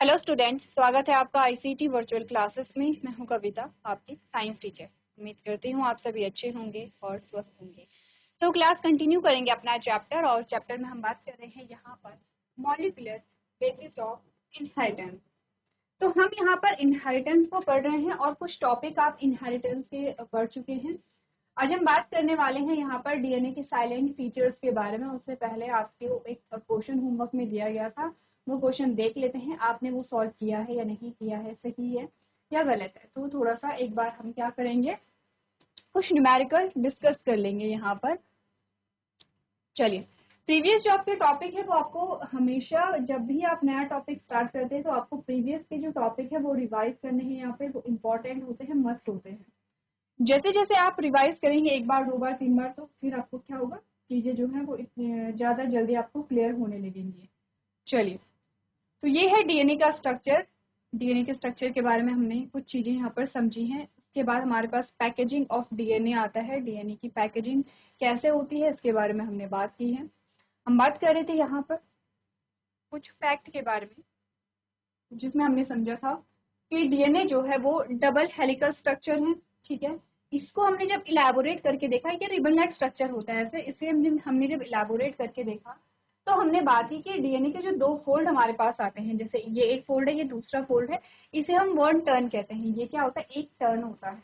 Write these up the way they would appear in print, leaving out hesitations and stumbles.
Hello student, स्वागत है आपका आईसीटी वर्चुअल क्लासेस में। मैं हूं कविता, आपकी साइंस टीचर। उम्मीद करती हूं आप सभी अच्छे होंगे और स्वस्थ होंगे। तो क्लास कंटिन्यू करेंगे अपना चैप्टर, और चैप्टर में हम बात कर रहे हैं यहाँ पर मॉलिक्यूलर बेसिस ऑफ इनहेरिटेंस। तो हम यहाँ पर इनहेरिटेंस को पढ़ रहे हैं और कुछ टॉपिक आप इनहेरिटेंस के पढ़ चुके हैं। आज हम बात करने वाले हैं यहाँ पर डीएनए के साइलेंट फीचर्स के बारे में। उससे पहले आपको एक क्वेश्चन होमवर्क में दिया गया था, वो क्वेश्चन देख लेते हैं आपने वो सॉल्व किया है या नहीं किया है, सही है या गलत है। तो थोड़ा सा एक बार हम क्या करेंगे, कुछ न्यूमेरिकल डिस्कस कर लेंगे यहाँ पर। चलिए, प्रीवियस जो आपके टॉपिक है वो आपको हमेशा जब भी आप नया टॉपिक स्टार्ट करते हैं तो आपको प्रीवियस के जो टॉपिक है वो रिवाइज करने हैं। यहाँ पे वो इम्पोर्टेंट होते हैं, मस्ट होते हैं। जैसे जैसे आप रिवाइज करेंगे एक बार, दो बार, तीन बार, तो फिर आपको क्या होगा, चीजें जो है वो इतने ज्यादा जल्दी आपको क्लियर होने लगेंगी। चलिए, तो ये है डीएनए का स्ट्रक्चर। डीएनए के स्ट्रक्चर के बारे में हमने कुछ चीजें यहाँ पर समझी हैं। उसके बाद हमारे पास पैकेजिंग ऑफ डीएनए आता है। डीएनए की पैकेजिंग कैसे होती है इसके बारे में हमने बात की है। हम बात कर रहे थे यहाँ पर कुछ फैक्ट के बारे में, जिसमें हमने समझा था कि डीएनए जो है वो डबल हेलिकल स्ट्रक्चर है। ठीक है, इसको हमने जब इलेबोरेट करके देखा, ये रिबन स्ट्रक्चर होता है ऐसे, इसे हमने जब इलेबोरेट करके देखा तो हमने बात की कि डीएनए के जो दो फोल्ड हमारे पास आते हैं, जैसे ये एक फोल्ड है, ये दूसरा फोल्ड है, इसे हम वन टर्न कहते हैं। ये क्या होता है, एक टर्न होता है।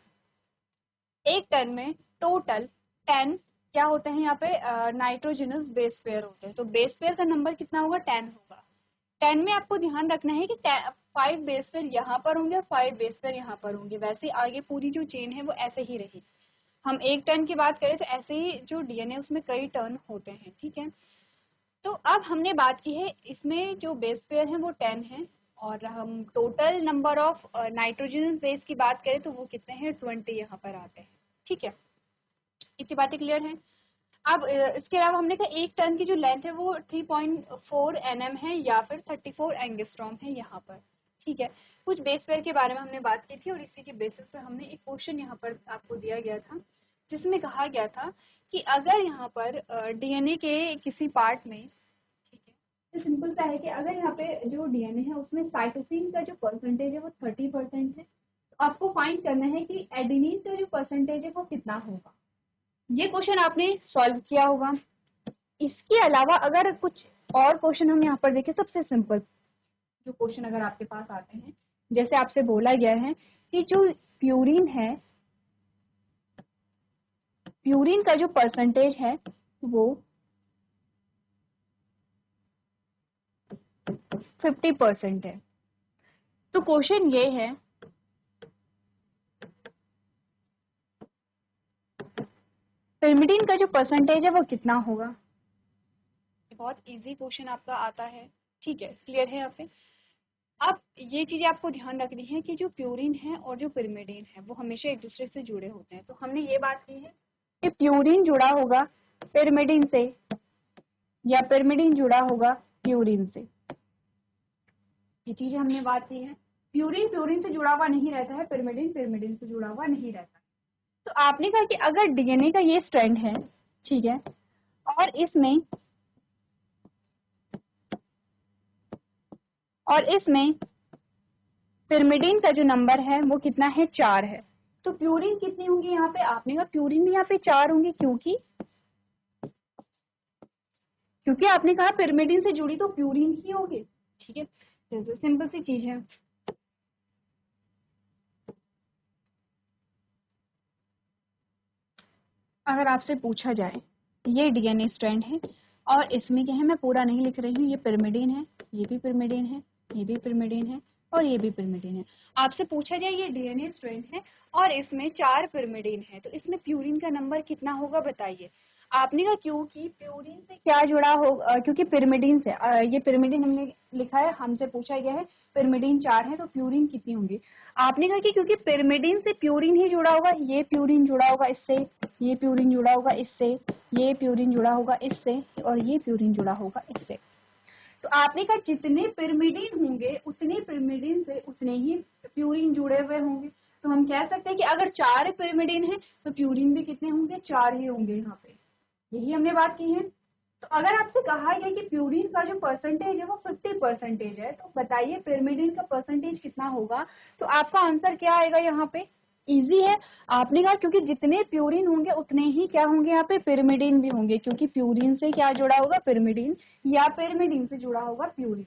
एक टर्न में टोटल 10 क्या होते हैं यहाँ पे, नाइट्रोजनस बेस पेयर होते हैं। तो बेस पेयर का नंबर कितना होगा, 10 होगा। 10 में आपको ध्यान रखना है कि 5 बेस पेयर यहाँ पर होंगे और 5 बेस पेयर यहाँ पर होंगे। वैसे आगे पूरी जो चेन है वो ऐसे ही रहेगी। हम एक टर्न की बात करें तो ऐसे ही जो डीएनए उसमें कई टर्न होते हैं। ठीक है, तो अब हमने बात की है इसमें जो बेस पेयर है वो 10 है, और हम total number of nitrogen base की बात करें तो वो कितने हैं, 20 यहाँ पर आते हैं। ठीक है, इतनी बातें क्लियर हैं। अब इसके अलावा हमने कहा एक टर्न की जो लेंथ है वो 3.4 nm है या फिर 34 एंगस्ट्रॉम है यहाँ पर। ठीक है, कुछ बेस पेयर के बारे में हमने बात की थी और इसी के बेसिस पे हमने एक क्वेश्चन यहाँ पर आपको दिया गया था, जिसमें कहा गया था कि अगर यहाँ पर डीएनए के किसी पार्ट में, ठीक है, तो सिंपल सा है कि अगर यहाँ पे जो डीएनए है उसमें साइटोसिन का जो परसेंटेज है वो 30% है, तो आपको फाइंड करना है कि एडेनिन का जो परसेंटेज है वो कितना होगा। ये क्वेश्चन आपने सॉल्व किया होगा। इसके अलावा अगर कुछ और क्वेश्चन हम यहाँ पर देखें, सबसे सिंपल जो क्वेश्चन अगर आपके पास आते हैं, जैसे आपसे बोला गया है कि जो प्यूरिन है, प्यूरिन का जो परसेंटेज है वो 50% है। तो क्वेश्चन ये है, पिरिमिडिन का जो परसेंटेज है वो कितना होगा। बहुत इजी क्वेश्चन आपका आता है। ठीक है, क्लियर है यहाँ पे। अब ये चीजें आपको ध्यान रखनी है कि जो प्यूरिन है और जो पिरिमिडिन है वो हमेशा एक दूसरे से जुड़े होते हैं। तो हमने ये बात की है कि प्यूरिन जुड़ा होगा पिरिमिडिन से या पिरिमिडिन जुड़ा होगा प्यूरिन से। ये चीजें हमने बात की है। प्यूरिन प्यूरिन से जुड़ा हुआ नहीं रहता है, पिरिमिडिन पिरिमिडिन से जुड़ा हुआ नहीं रहता है। तो आपने कहा कि अगर डीएनए का ये स्ट्रैंड है, ठीक है, और इसमें पिरिमिडिन का जो नंबर है वो कितना है, 4 है। तो प्यूरिन कितनी होंगी यहाँ पे, आपने कहा प्यूरिन भी यहाँ पे 4 होंगी, क्योंकि आपने कहा पिरिमिडिन से जुड़ी तो प्यूरिन ही होगी। ठीक है, जैसे सिंपल सी चीज है। अगर आपसे पूछा जाए ये डीएनए स्ट्रैंड है और इसमें क्या है, मैं पूरा नहीं लिख रही हूँ, ये पिरिमिडिन है, ये भी पिरिमिडिन है, ये भी पिरिमिडिन है और ये भी पिरिमिडिन है। आपसे पूछा जाए ये डीएनए स्ट्रैंड है और इसमें 4 पिरिमिडिन है, तो इसमें प्यूरिन का नंबर कितना होगा बताइए। आपने कहा क्योंकि प्यूरिन से क्या जुड़ा होगा, क्योंकि पिरिमिडिन से, ये पिरिमिडिन हमने लिखा है, हमसे पूछा गया है पिरिमिडिन 4 है तो प्यूरिन कितनी होंगी। आपने कहा कि क्योंकि पिरिमिडिन से प्यूरिन ही जुड़ा होगा, ये प्यूरिन जुड़ा होगा इससे, ये प्यूरिन जुड़ा होगा इससे, ये प्यूरिन जुड़ा होगा इससे और ये प्यूरिन जुड़ा होगा इससे। तो आपने कहा जितने पिरिमिडिन होंगे उतने पिरिमिडिन से उतने ही प्यूरिन जुड़े हुए होंगे। तो हम कह सकते हैं कि अगर 4 पिरिमिडिन है तो प्यूरिन भी कितने होंगे, 4 ही होंगे यहाँ पे। यही हमने बात की है। तो अगर आपसे कहा गया कि प्यूरिन का जो परसेंटेज है वो 50% है, तो बताइए पिरिमिडिन का परसेंटेज कितना होगा। तो आपका आंसर क्या आएगा यहाँ पे, इजी है। आपने कहा क्योंकि जितने प्यूरिन होंगे उतने ही क्या होंगे यहाँ पे पिरिमिडिन भी होंगे, क्योंकि प्यूरिन से क्या जुड़ा होगा पिरिमिडिन, या पिरिमिडिन से जुड़ा होगा प्यूरिन।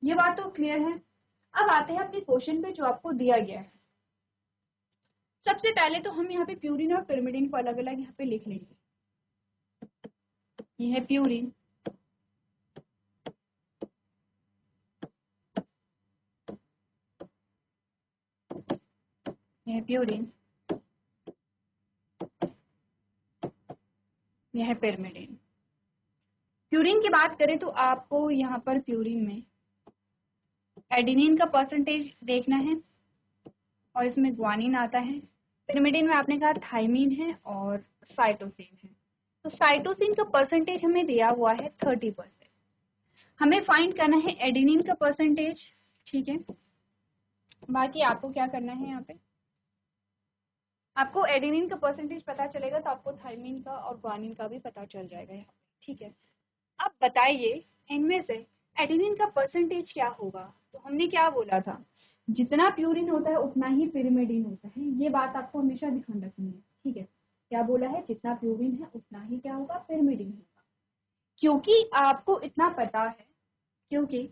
ये बात तो क्लियर है। अब आते हैं अपने क्वेश्चन पे जो आपको दिया गया है। सबसे पहले तो हम यहाँ पे प्यूरिन और पिरिमिडिन को अलग अलग यहाँ पे लिख लेंगे। ये है प्यूरिन, ये है प्यूरिन, ये है पिरिमिडिन। प्यूरिन की बात करें तो आपको यहाँ पर प्यूरिन में एडेनिन का परसेंटेज देखना है और इसमें ग्वानिन आता है। पिरिमिडिन में आपने कहा थाइमिन है और साइटोसिन है। तो साइटोसिन का परसेंटेज हमें दिया हुआ है 30%। हमें फाइंड करना है एडेनिन का परसेंटेज, ठीक है। बाकी आपको क्या करना है, यहाँ पे आपको एडेनिन का परसेंटेज पता चलेगा तो आपको थाइमिन का और ग्वानिन का भी पता चल जाएगा यहाँ पे, ठीक है। अब बताइए इनमें से एडेनिन का परसेंटेज क्या होगा। तो हमने क्या बोला था, जितना प्यूरिन होता है उतना ही पिरिमिडिन होता है। ये बात आपको हमेशा ध्यान रखनी है, ठीक है। क्या बोला है, जितना प्यूरिन है उतना ही क्या होगा, पिरिमिडिन होगा। क्योंकि आपको इतना पता है, क्योंकि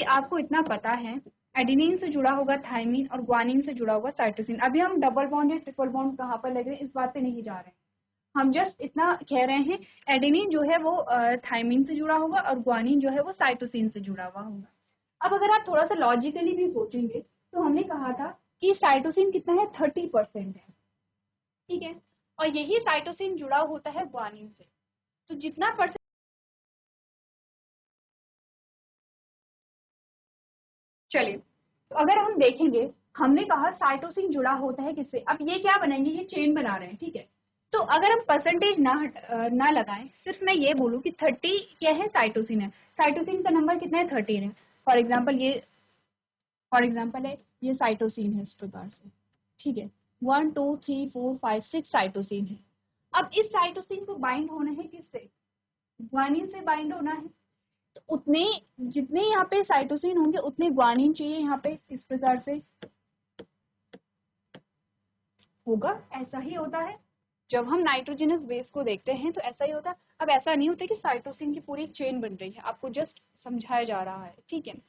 आपको इतना पता है एडेनिन से जुड़ा होगा थाइमिन और ग्वानिन से जुड़ा होगा साइटोसिन। अभी हम डबल बॉन्ड या ट्रिपल बॉन्ड कहाँ पर लग रहे हैं इस बात पे नहीं जा रहे हैं, हम जस्ट इतना कह रहे हैं एडेनिन जो है वो थाइमिन से जुड़ा होगा और ग्वानिन जो है वो साइटोसिन से जुड़ा हुआ होगा। अब अगर आप थोड़ा सा लॉजिकली भी सोचेंगे तो हमने कहा था कि साइटोसिन कितना है, 30% है, ठीक है। और यही साइटोसिन जुड़ा होता है ग्वानिन से। तो जितना परसेंट, चलिए तो अगर हम देखेंगे, हमने कहा साइटोसिन जुड़ा होता है किससे। अब ये क्या बनाएंगे, ये चेन बना रहे हैं, ठीक है। तो अगर हम परसेंटेज ना लगाएं, सिर्फ मैं ये बोलूं कि 30 क्या है, साइटोसिन है। साइटोसिन का नंबर कितना है, 13 है। फॉर एग्जाम्पल है ये साइटोसिन है इस प्रकार से, ठीक है। 1 2 3 4 5 6 साइटोसिन है। अब इस साइटोसिन को बाइंड होना है किससे, ग्वानिन से बाइंड होना है। तो उतने जितने यहाँ पे साइटोसिन होंगे उतने ग्वानिन चाहिए यहाँ पे, इस प्रकार से होगा। ऐसा ही होता है जब हम नाइट्रोजनस बेस को देखते हैं, तो ऐसा ही होता है। अब ऐसा नहीं होता कि साइटोसिन की पूरी चेन बन रही है, आपको जस्ट समझाया जा रहा है, ठीक है।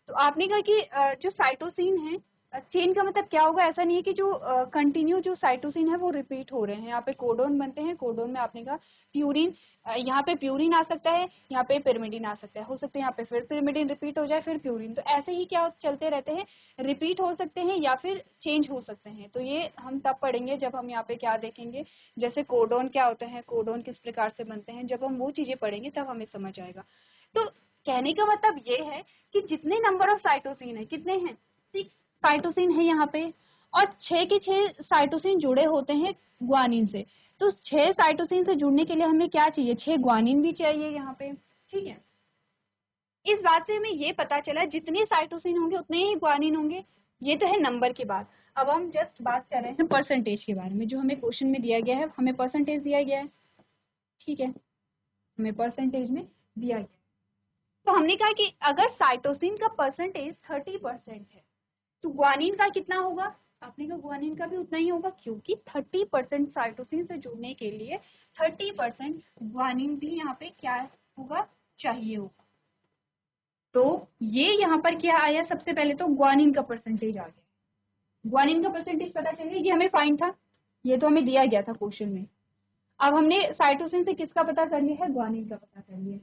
तो आपने कहा कि जो साइटोसिन है, चेन का मतलब क्या होगा, ऐसा नहीं है कि जो कंटिन्यू जो साइटोसिन है वो रिपीट हो रहे हैं। यहाँ पे कोडोन बनते हैं, कोडोन में आपने कहा प्यूरिन, यहाँ पे प्यूरिन आ सकता है, यहाँ पे पिरिमिडिन आ सकता है, हो सकता है यहाँ पे फिर पिरिमिडिन रिपीट हो जाए फिर प्यूरिन। तो ऐसे ही क्या चलते रहते हैं, रिपीट हो सकते हैं या फिर चेंज हो सकते हैं। तो ये हम तब पढ़ेंगे जब हम यहाँ पे क्या देखेंगे, जैसे कोडोन क्या होते हैं, कोडोन किस प्रकार से बनते हैं, जब हम वो चीजें पढ़ेंगे तब हमें समझ आएगा। तो कहने का मतलब ये है कि जितने नंबर ऑफ साइटोसिन है, कितने हैं, 6 साइटोसिन है यहाँ पे, और 6 के 6 साइटोसिन जुड़े होते हैं ग्वानिन से। तो 6 साइटोसिन से जुड़ने के लिए हमें क्या चाहिए, 6 ग्वानिन भी चाहिए यहाँ पे, ठीक है। इस बात से हमें ये पता चला जितने साइटोसिन होंगे उतने ही ग्वानिन होंगे। ये तो है नंबर की बात। अब हम जस्ट बात कर रहे हैं परसेंटेज के बारे में, जो हमें क्वेश्चन में दिया गया है, हमें परसेंटेज दिया गया है, ठीक है, हमें परसेंटेज में दिया गया है। तो हमने कहा कि अगर साइटोसिन का परसेंटेज 30% है तो ग्वानिन का कितना होगा, आपने कहा ग्वानिन का भी उतना ही होगा, क्योंकि 30% साइटोसिन से जुड़ने के लिए 30% ग्वानिन भी यहाँ पे क्या होगा, चाहिए होगा। तो ये यहाँ पर क्या आया, सबसे पहले तो ग्वानिन का परसेंटेज आ गया। ग्वानिन का परसेंटेज पता चल गया, ये हमें फाइंड था, ये तो हमें दिया गया था क्वेश्चन में। अब हमने साइटोसिन से किसका पता कर लिया है, ग्वानिन का पता कर लिया है।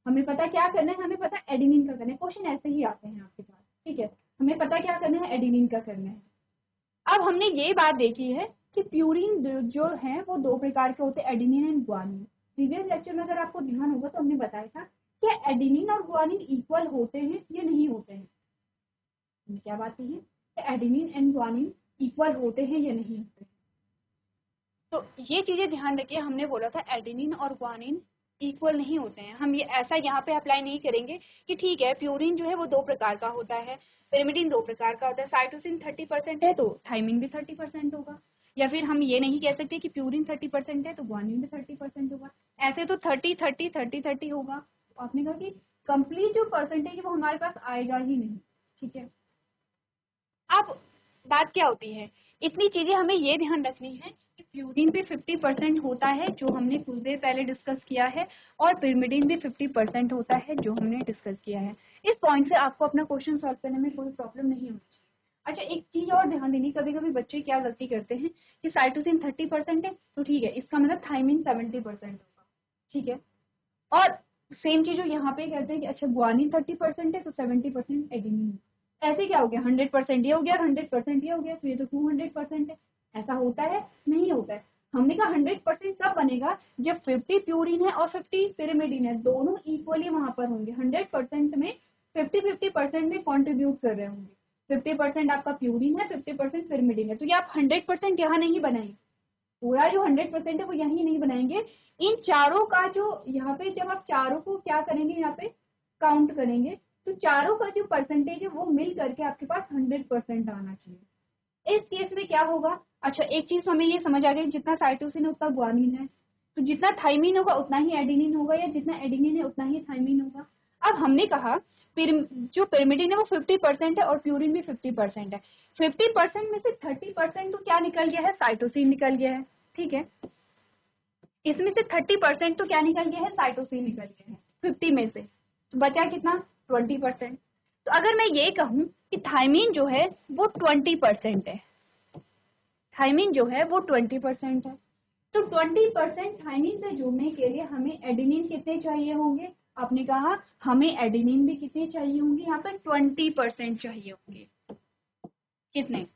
हमें पता क्या करना है, हमें पता एडेनिन का करना है। क्वेश्चन ऐसे ही आते हैं आपके पास, ठीक है। हमें पता क्या करना है, एडेनिन का करना है। अब हमने ये बात देखी है कि प्यूरिन जो है वो दो प्रकार के होते हैं, adenine and guanine. Previous lecture में अगर आपको ध्यान होगा तो हमने बताया था कि एडेनिन और ग्वानिन इक्वल होते हैं या नहीं होते हैं। हमने क्या बात की है कि एडेनिन एंड ग्वानिन इक्वल होते हैं या नहीं होते हैं। तो ये चीजें ध्यान रखिए, हमने बोला था एडेनिन और ग्वानिन इक्वल नहीं होते हैं। हम ये ऐसा यहाँ पे अप्लाई नहीं करेंगे कि ठीक है प्यूरिन जो है वो दो प्रकार का होता है, पिरिमिडिन दो प्रकार का होता है, साइटोसिन 30% है तो थाइमिन भी 30% होगा, या फिर हम ये नहीं कह सकते कि प्यूरिन 30% है तो ग्वानिन भी 30% होगा। ऐसे तो 30-30-30-30 होगा। आपने कहा कि कंप्लीट जो परसेंटेज है वो हमारे पास आएगा ही नहीं। ठीक है, अब बात क्या होती है, इतनी चीजें हमें ये ध्यान रखनी है कि प्यूरिन भी 50% होता है जो हमने कुछ देर पहले डिस्कस किया है, और पिरिमिडिन भी 50% होता है जो हमने डिस्कस किया है। इस पॉइंट से आपको अपना क्वेश्चन सॉल्व करने में कोई प्रॉब्लम नहीं होनी चाहिए। अच्छा, एक चीज और ध्यान देनी, कभी कभी बच्चे क्या गलती करते हैं कि साइटोसिन 30% है तो ठीक है, इसका मतलब थाइमिन 70% होगा। ठीक है, और सेम चीज यहाँ पे कहते हैं कि अच्छा ग्वानिन 30% है तो 70% एडेनिन। ऐसे क्या हो गया, 100% ये हो गया, 100% ये हो गया, तो ये तो 200% है। ऐसा होता है? नहीं होता है। हमने कहा 100% तब बनेगा जब 50 प्यूरिन है और 50 पिरिमिडिन है, दोनों इक्वली वहां पर होंगे। 100% में 50-50% में कॉन्ट्रीब्यूट कर रहे होंगे। 50% आपका प्यूरिन है, 50% पिरिमिडिन है, तो ये आप 100% यहाँ नहीं बनाएंगे। पूरा जो 100% है वो यही नहीं बनाएंगे। इन चारों का जो यहाँ पे, जब आप चारों को क्या करेंगे, यहाँ पे काउंट करेंगे, तो चारों का जो परसेंटेज है वो मिल करके आपके पास 100% आना चाहिए। इस केस में क्या होगा, अच्छा एक चीज हमें ये समझ आ गई, जितना साइटोसिन है उतना ग्वानिन है, तो जितना थाइमिन होगा उतना ही एडेनिन होगा, या जितना एडेनिन है उतना ही थाइमिन होगा। अब हमने कहा जो पिरिमिडिन है वो 50% है और प्यूरिन भी 50% है। 50% में से 30% तो क्या निकल गया है, साइटोसिन निकल गया है। ठीक है, इसमें से 30% तो क्या निकल गया है, साइटोसिन निकल गया है 50 में से, तो बचा कितना, 20%। तो अगर मैं ये कहूं कि थाइमिन जो है वो 20% है, थाइमिन जो है वो 20% है, तो 20% थाइमिन से जुड़ने के लिए हमें एडेनिन कितने चाहिए होंगे, आपने कहा हमें एडेनिन भी कितने चाहिए होंगे, यहाँ पर 20% चाहिए होंगे। कितने,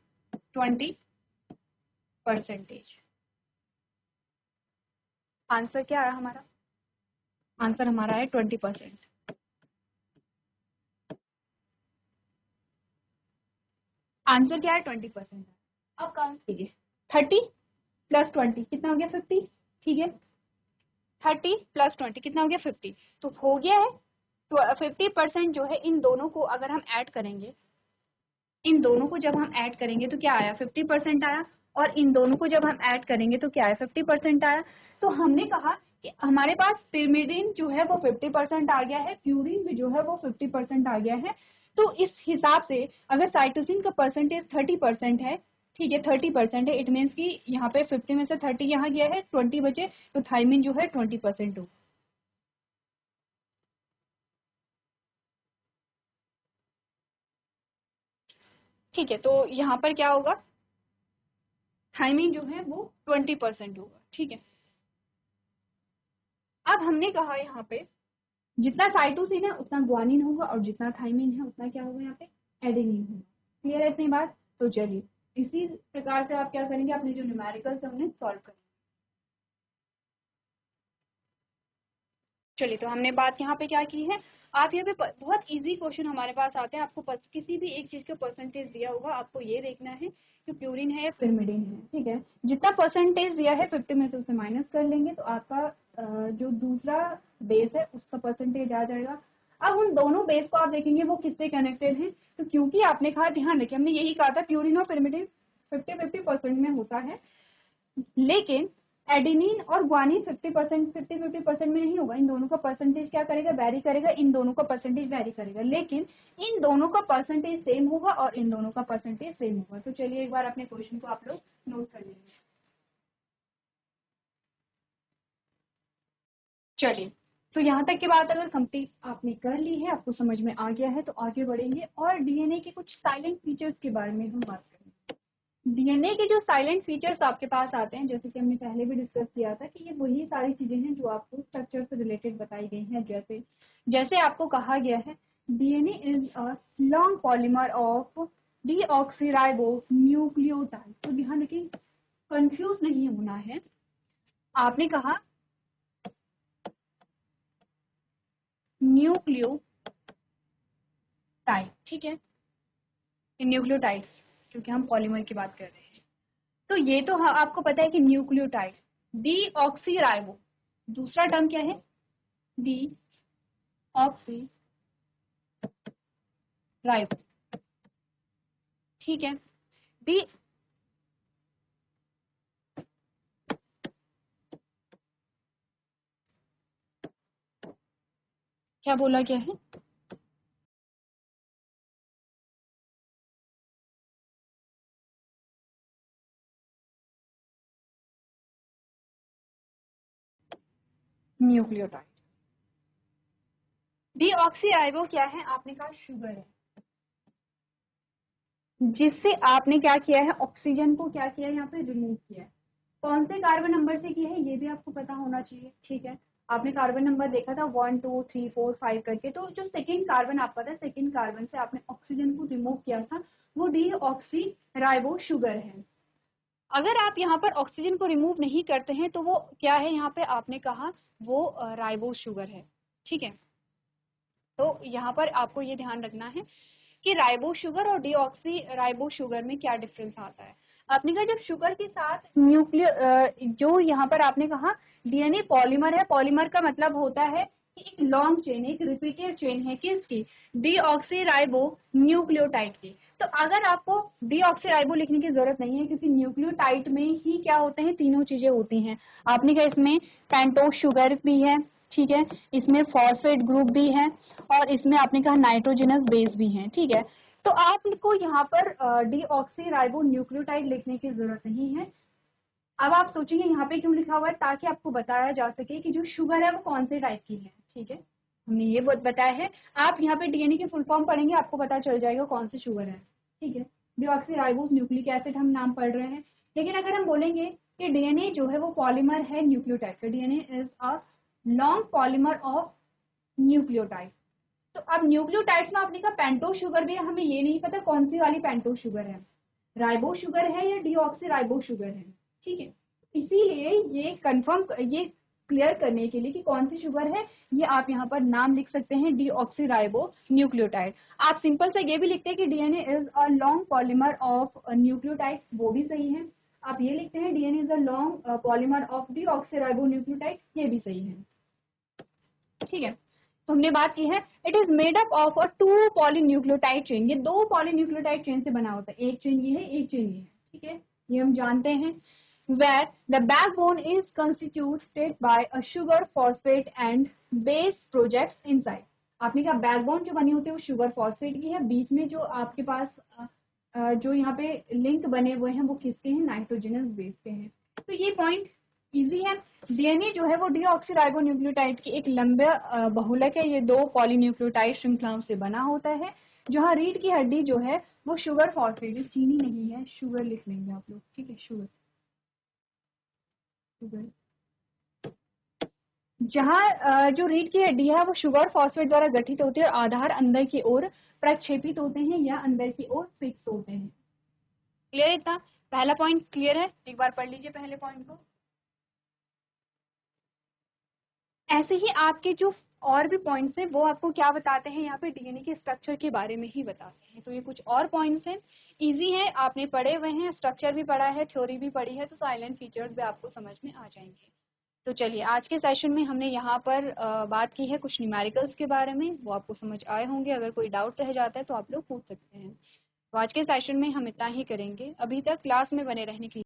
20%। आंसर क्या आया हमारा, आंसर हमारा है 20%। आंसर क्या है, 20%। अब काउंट कीजिए, 30 प्लस 20 कितना हो गया, 50। ठीक है, 30 प्लस 20 कितना हो गया, 50। तो हो गया है, तो 50% जो है इन दोनों को अगर हम ऐड करेंगे, इन दोनों को जब हम ऐड करेंगे तो क्या आया, 50% आया, और इन दोनों को जब हम ऐड करेंगे तो क्या आया, 50% आया। तो हमने कहा कि हमारे पास पिरिमिडिन जो है वो 50% आ गया है, प्यूरिन भी जो है वो 50% आ गया है। तो इस हिसाब से अगर साइटोसिन का परसेंटेज 30% है, ठीक है 30% है, इट मीन्स कि यहाँ पे 50 में से 30 यहाँ गया है, 20 बचे, तो थाइमिन जो है 20% हो। ठीक है, तो यहाँ पर क्या होगा, थाइमिन जो है वो 20% होगा। ठीक है, अब हमने कहा यहाँ पे जितना साइटोसिन है उतना ग्वानिन होगा, और जितना थाइमिन है उतना क्या होगा, यहाँ पे एडेनिन होगा। क्लियर है इतनी बात, तो चलिए इसी प्रकार से आप क्या करेंगे, अपने जो न्यूमेरिकल्स हमने सॉल्व करेंगे। चलिए, तो हमने बात यहाँ पे क्या की है, आप यहाँ पे बहुत इजी क्वेश्चन हमारे पास आते हैं, आपको किसी भी एक चीज का परसेंटेज दिया होगा, आपको ये देखना है कि प्यूरिन है या पिरिमिडिन है। ठीक है, जितना परसेंटेज दिया है 50 में से उसे माइनस कर लेंगे, तो आपका जो दूसरा बेस है उसका परसेंटेज आ जाएगा। अब उन दोनों बेस को आप देखेंगे वो किससे कनेक्टेड है, तो क्योंकि आपने कहा, ध्यान रखिए हमने यही कहा था प्यूरिन और पिरिमिडिन 50-50% में होता है, लेकिन एडेनिन और ग्वानिन 50% में नहीं होगा। इन दोनों का परसेंटेज क्या करेगा, वेरी करेगा, इन दोनों का परसेंटेज वेरी करेगा, लेकिन इन दोनों का परसेंटेज सेम होगा और इन दोनों का परसेंटेज सेम होगा। तो चलिए एक बार अपने क्वेश्चन को आप लोग नोट कर लीजिए। चलिए, तो यहाँ तक की बात अगर कंप्लीट आपने कर ली है, आपको समझ में आ गया है, तो आगे बढ़ेंगे और डीएनए के कुछ साइलेंट फीचर्स के बारे में हम बात करेंगे। डीएनए के जो साइलेंट फीचर्स आपके पास आते हैं, जैसे कि हमने पहले भी डिस्कस किया था कि ये वही सारी चीजें हैं जो आपको स्ट्रक्चर से रिलेटेड बताई गई हैं। जैसे जैसे आपको कहा गया है, DNA is a long polymer of deoxyribo nucleotide. तो ध्यान रखिए, कंफ्यूज नहीं होना है। आपने कहा न्यूक्लियोटाइड, ठीक है, न्यूक्लियोटाइड, क्योंकि हम पॉलीमर की बात कर रहे हैं। तो ये तो आपको पता है कि न्यूक्लियोटाइड, डीऑक्सीराइबो, दूसरा टर्म क्या है, डीऑक्सीराइबो, ठीक है। डी क्या बोला गया है? न्यूक्लियोटाइड। डीऑक्सीराइबो क्या है? आपने कहा शुगर है, जिससे आपने क्या किया है, ऑक्सीजन को क्या किया है, यहाँ पे रिमूव किया है। कौन से कार्बन नंबर से किया है ये भी आपको पता होना चाहिए, ठीक है। आपने कार्बन नंबर देखा था 1 2 3 4 5 करके, तो जो सेकेंड कार्बन आपका था, सेकेंड कार्बन से आपने ऑक्सीजन को रिमूव किया था, वो डीऑक्सीराइबो शुगर है। अगर आप यहाँ पर ऑक्सीजन को रिमूव नहीं करते हैं तो वो क्या है, यहाँ पे आपने कहा वो राइबो शुगर है, ठीक है। तो यहाँ पर आपको ये ध्यान रखना है कि राइबो शुगर और डीऑक्सी राइबो शुगर में क्या डिफरेंस आता है। आपने कहा जब शुगर के साथ जो यहाँ पर आपने कहा डीएनए पॉलीमर है, पॉलीमर का मतलब होता है कि एक लॉन्ग चेन, एक रिपीटेड चेन है किसकी, डीऑक्सीराइबो न्यूक्लियोटाइड की। तो अगर आपको डीऑक्सीराइबो लिखने की जरूरत नहीं है, क्योंकि न्यूक्लियोटाइड में ही क्या होते हैं, तीनों चीजें होती हैं। आपने कहा इसमें पेंटोस शुगर भी है, ठीक है, इसमें फॉस्फेट ग्रुप भी है, और इसमें आपने कहा नाइट्रोजनस बेस भी है, ठीक है। तो आपको यहाँ पर डीऑक्सीराइबो न्यूक्लियोटाइड लिखने की जरूरत नहीं है। अब आप सोचेंगे यहाँ पे क्यों लिखा हुआ है, ताकि आपको बताया जा सके कि जो शुगर है वो कौन से टाइप की है, ठीक है। हमने ये बताया है, आप यहाँ पे डीएनए की फुल फॉर्म पढ़ेंगे, आपको पता चल जाएगा कौन सी शुगर है, ठीक है। डीऑक्सीराइबोस न्यूक्लिक एसिड हम नाम पढ़ रहे हैं। लेकिन अगर हम बोलेंगे कि डीएनए जो है वो पॉलीमर है न्यूक्लियोटाइड का, DNA is a long polymer of nucleotide. तो अब न्यूक्लियोटाइड्स में आपने कहा पेंटोस शुगर भी है, हमें ये नहीं पता कौन सी वाली पेंटोस शुगर है, राइबो शुगर है या डीऑक्सीराइबो शुगर है, ठीक है। इसीलिए ये कंफर्म, ये क्लियर करने के लिए कि कौन सी शुगर है, ये आप यहाँ पर नाम लिख सकते हैं डीऑक्सीराइबो न्यूक्लियोटाइड। आप सिंपल से ये भी लिखते हैं कि DNA is a long polymer of nucleotide, वो भी सही है। आप ये लिखते हैं DNA is a long polymer of deoxyribo nucleotide, ये भी सही है, ठीक है। तो हमने बात की है it is made up of a 2 polynucleotide chain, ये 2 पॉलीन्यूक्लियोटाइड चेन से बना होता है, एक चेन ये है, एक चेन ये है, ठीक है, ये हम जानते हैं। where the backbone is constituted by a sugar phosphate and base projects inside। आपने कहा बैकबोन जो बनी होती है वो शुगर फॉस्फेट की है, बीच में जो आपके पास जो यहाँ पे लिंक बने हुए हैं वो किसके हैं, नाइट्रोजनस बेस के हैं। तो ये पॉइंट इजी है। डीएनए जो है वो डीऑक्सीराइबो न्यूक्लियोटाइड की एक लंबे बहुलक है, ये 2 पॉलीन्यूक्लियोटाइड श्रृंखलाओं से बना होता है। जहाँ रीढ़ की हड्डी जो है वो शुगर फॉस्फेट, चीनी नहीं है, शुगर लिख लेंगे आप लोग, ठीक है, शुगर। जहाँ जो रीढ़ की हड्डी है वो शुगर फॉस्फेट द्वारा गठित होती है और आधार अंदर की ओर प्रक्षेपित होते हैं या अंदर की ओर फिक्स होते हैं। क्लियर है इतना? पहला पॉइंट क्लियर है, एक बार पढ़ लीजिए पहले पॉइंट को। ऐसे ही आपके जो और भी पॉइंट्स हैं वो आपको क्या बताते हैं, यहाँ पे डीएनए के स्ट्रक्चर के बारे में ही बताते हैं। तो ये कुछ और पॉइंट्स हैं, इजी है, आपने पढ़े हुए हैं, स्ट्रक्चर भी पढ़ा है, थ्योरी भी पढ़ी है, तो साइलेंट फीचर्स भी आपको समझ में आ जाएंगे। तो चलिए आज के सेशन में हमने यहाँ पर बात की है कुछ न्यूमेरिकल्स के बारे में, वो आपको समझ आए होंगे। अगर कोई डाउट रह जाता है तो आप लोग पूछ सकते हैं। तो आज के सेशन में हम इतना ही करेंगे। अभी तक क्लास में बने रहने के लिए